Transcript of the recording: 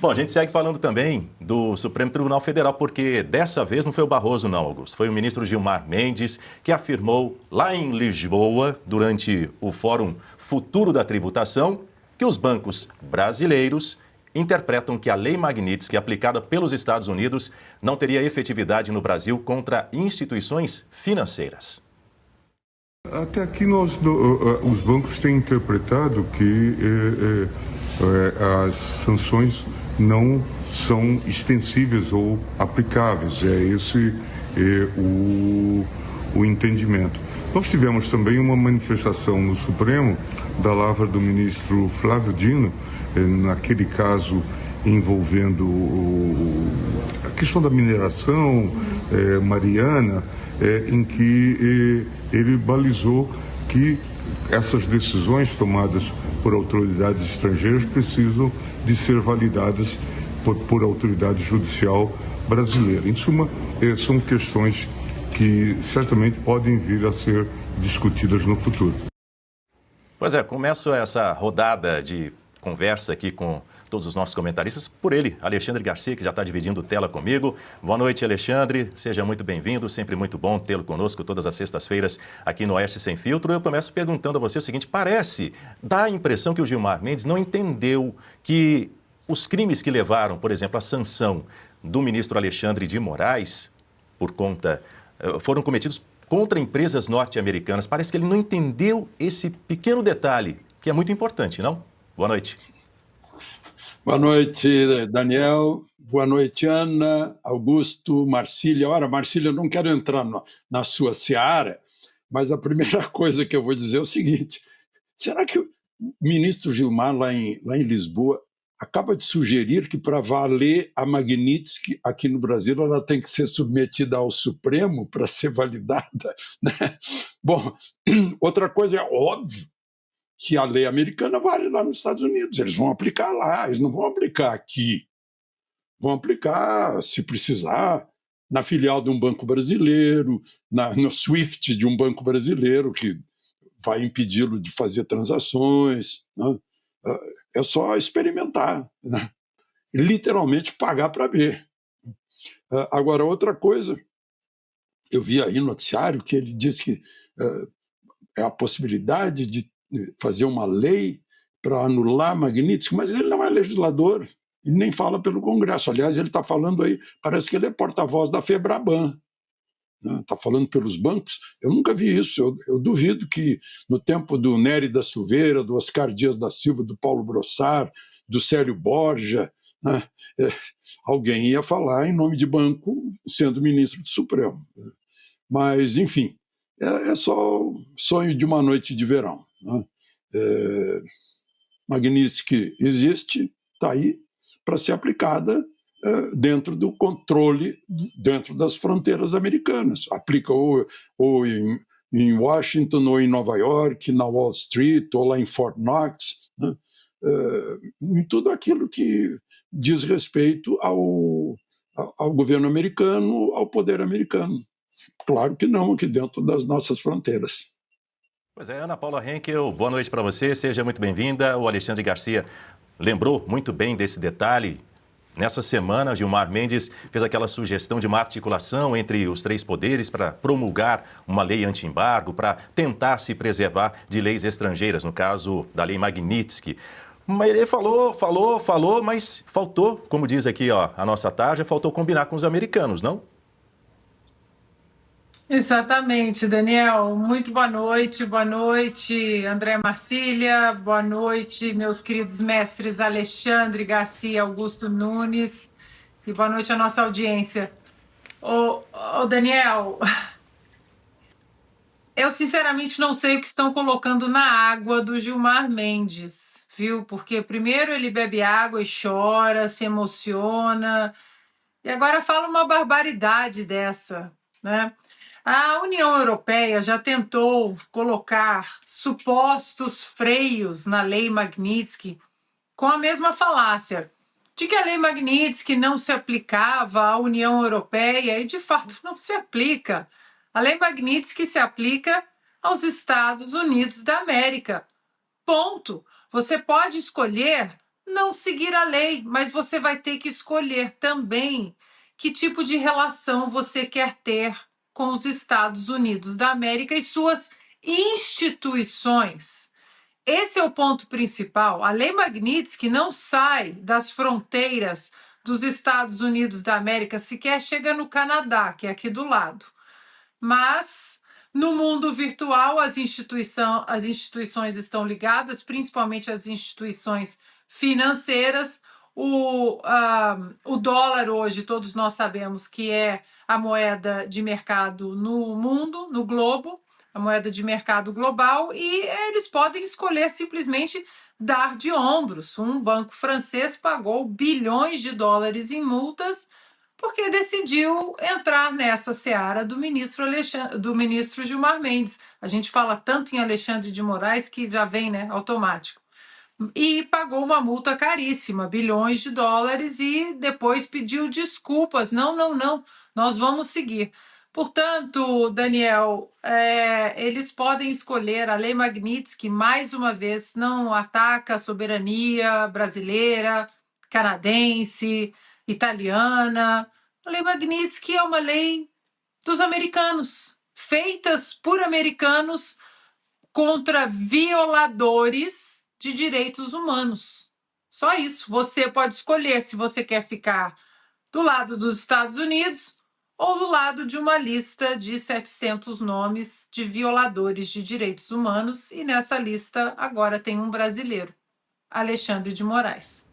Bom, a gente segue falando também do Supremo Tribunal Federal, porque dessa vez não foi o Barroso, não, Augusto. Foi o ministro Gilmar Mendes que afirmou lá em Lisboa, durante o Fórum Futuro da Tributação, que os bancos brasileiros interpretam que a Lei Magnitsky, aplicada pelos Estados Unidos, não teria efetividade no Brasil contra instituições financeiras. Até aqui os bancos têm interpretado que as sanções não são extensíveis ou aplicáveis. É esse o entendimento. Nós tivemos também uma manifestação no Supremo da lavra do ministro Flávio Dino, naquele caso envolvendo a questão da mineração mariana, em que ele balizou que essas decisões tomadas por autoridades estrangeiras precisam de ser validadas por autoridade judicial brasileira. Em suma, são questões que certamente podem vir a ser discutidas no futuro. Pois é, começo essa rodada de conversa aqui com todos os nossos comentaristas por ele, Alexandre Garcia, que já está dividindo tela comigo. Boa noite, Alexandre. Seja muito bem-vindo. Sempre muito bom tê-lo conosco todas as sextas-feiras aqui no Oeste Sem Filtro. Eu começo perguntando a você o seguinte: dá a impressão que o Gilmar Mendes não entendeu que os crimes que levaram, por exemplo, à sanção do ministro Alexandre de Moraes foram cometidos contra empresas norte-americanas. Parece que ele não entendeu esse pequeno detalhe, que é muito importante, não? Boa noite. Boa noite, Daniel. Boa noite, Ana, Augusto, Marcília. Ora, Marcília, eu não quero entrar na sua seara, mas a primeira coisa que eu vou dizer é o seguinte: será que o ministro Gilmar, lá em Lisboa, acaba de sugerir que, para valer a Magnitsky aqui no Brasil, ela tem que ser submetida ao Supremo para ser validada, né? Bom, outra coisa, é óbvio que a lei americana vale lá nos Estados Unidos. Eles vão aplicar lá, eles não vão aplicar aqui. Vão aplicar, se precisar, na filial de um banco brasileiro, no SWIFT de um banco brasileiro, que vai impedi-lo de fazer transações, né? É só experimentar, né? Literalmente pagar para ver. Agora, outra coisa, eu vi aí no noticiário que ele diz que é a possibilidade de fazer uma lei para anular a Magnitsky, mas ele não é legislador, ele nem fala pelo Congresso. Aliás, ele está falando aí, parece que ele é porta-voz da FEBRABAN, está falando pelos bancos. Eu nunca vi isso. Eu duvido que no tempo do Nery da Silveira, do Oscar Dias da Silva, do Paulo Brossard, do Célio Borja, né, alguém ia falar em nome de banco sendo ministro do Supremo. Mas, enfim, é só sonho de uma noite de verão, né? Magnitsky existe, está aí para ser aplicada dentro do controle, dentro das fronteiras americanas. Aplica ou em Washington, ou em Nova York, na Wall Street, ou lá em Fort Knox, né? Em tudo aquilo que diz respeito ao governo americano, ao poder americano. Claro que não, aqui dentro das nossas fronteiras. Pois é, Ana Paula Henkel, boa noite para você, seja muito bem-vinda. O Alexandre Garcia lembrou muito bem desse detalhe. Nessa semana, Gilmar Mendes fez aquela sugestão de uma articulação entre os três poderes para promulgar uma lei anti-embargo, para tentar se preservar de leis estrangeiras, no caso da Lei Magnitsky. Mas ele falou, mas faltou, como diz aqui a nossa tarja, faltou combinar com os americanos, não? Exatamente, Daniel. Muito boa noite, André Marcília, boa noite, meus queridos mestres Alexandre Garcia, Augusto Nunes, e boa noite à nossa audiência. Ô Daniel, eu sinceramente não sei o que estão colocando na água do Gilmar Mendes, viu? Porque primeiro ele bebe água e chora, se emociona, e agora fala uma barbaridade dessa, né? A União Europeia já tentou colocar supostos freios na Lei Magnitsky com a mesma falácia de que a Lei Magnitsky não se aplicava à União Europeia e, de fato, não se aplica. A Lei Magnitsky se aplica aos Estados Unidos da América. Ponto. Você pode escolher não seguir a lei, mas você vai ter que escolher também que tipo de relação você quer ter com os Estados Unidos da América e suas instituições. Esse é o ponto principal. A Lei Magnitsky não sai das fronteiras dos Estados Unidos da América, sequer chega no Canadá, que é aqui do lado. Mas no mundo virtual, as instituições estão ligadas, principalmente as instituições financeiras. O dólar hoje, todos nós sabemos que é a moeda de mercado no mundo, no globo, a moeda de mercado global, e eles podem escolher simplesmente dar de ombros. Um banco francês pagou bilhões de dólares em multas porque decidiu entrar nessa seara do ministro Gilmar Mendes. A gente fala tanto em Alexandre de Moraes que já vem, né, automático. E pagou uma multa caríssima, bilhões de dólares, e depois pediu desculpas. Não, nós vamos seguir. Portanto, Daniel, eles podem escolher. A Lei Magnitsky, mais uma vez, não ataca a soberania brasileira, canadense, italiana. A Lei Magnitsky é uma lei dos americanos, feitas por americanos contra violadores de direitos humanos. Só isso. Você pode escolher se você quer ficar do lado dos Estados Unidos ou do lado de uma lista de 700 nomes de violadores de direitos humanos, e nessa lista agora tem um brasileiro, Alexandre de Moraes.